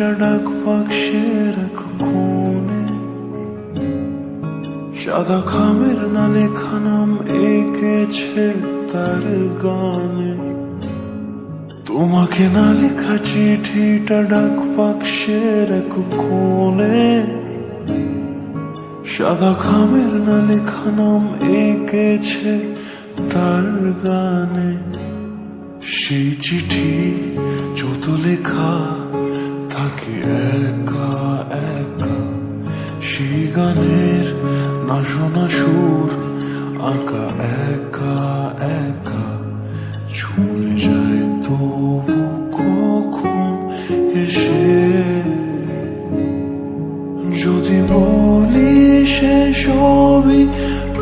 চিঠিটা ডাক বাক্সের এক কোণে, সাদা খামের না লেখা নাম এঁকেছে তার গানে। তোমাকে না লেখা চিঠিটা ডাক বাক্সের এক কোণে, সাদা খামের না লেখা নাম এঁকেছে তার গানে। সেই চিঠি যত লেখা থাকে একা একা, সেই গানের না শোনা সুর আঁকা একা একা, ছুঁয়ে যায় তবু কখন এসে। যদি বলি সে সবই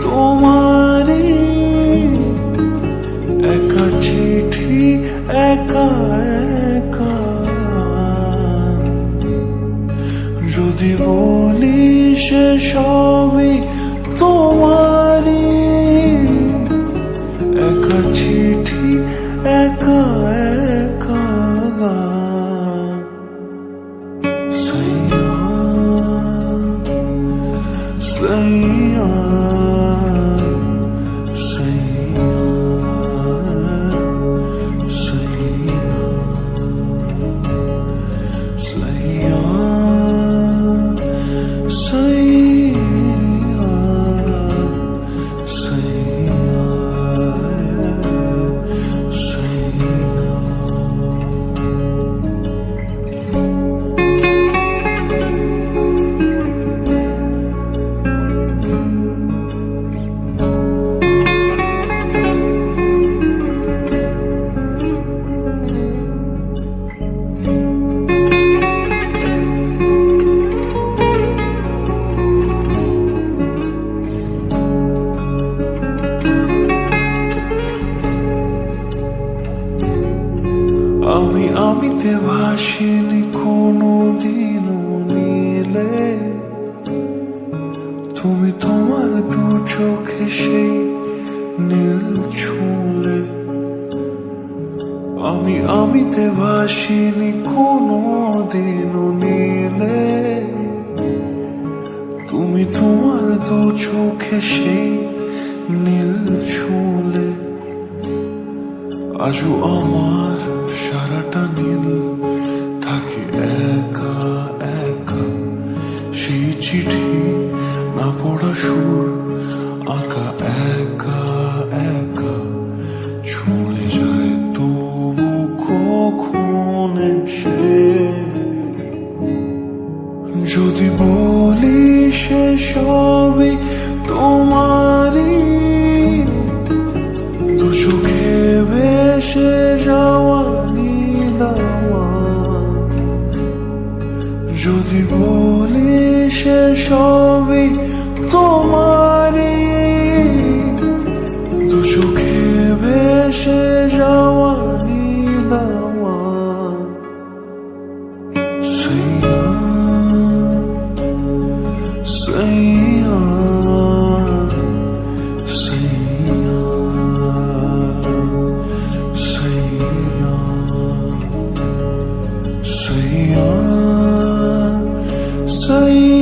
তোমারই, একা চিঠি একা একা। যদি বলি সে সবই তোমারই, একা চিঠি একা একা। সাইয়া সাইয়া আমিতে ভাসিনি কোনো দিনও নীলে, তুমি তোমার দু চোখে সেই নীল ছুঁলে। আমিতে ভাসিনি কোনো দিনও নীলে, তুমি তোমার দু চোখে সেই নীল ছুঁলে। আজও আমার সারাটা নীল থাকে একা একা, সেই চিঠি না পড়া সুর আঁকা একা একা, ছুঁয়ে যায় তবু কখন এসে। যদি বলি সে সবই তোমারই, দু চোখে ভেসে যাওয়া নীলামা। যদি বলি সে সবই তোমারই, দু চোখে ভেসে যাওয়া নীলামা। সাইয়া সাইয়া say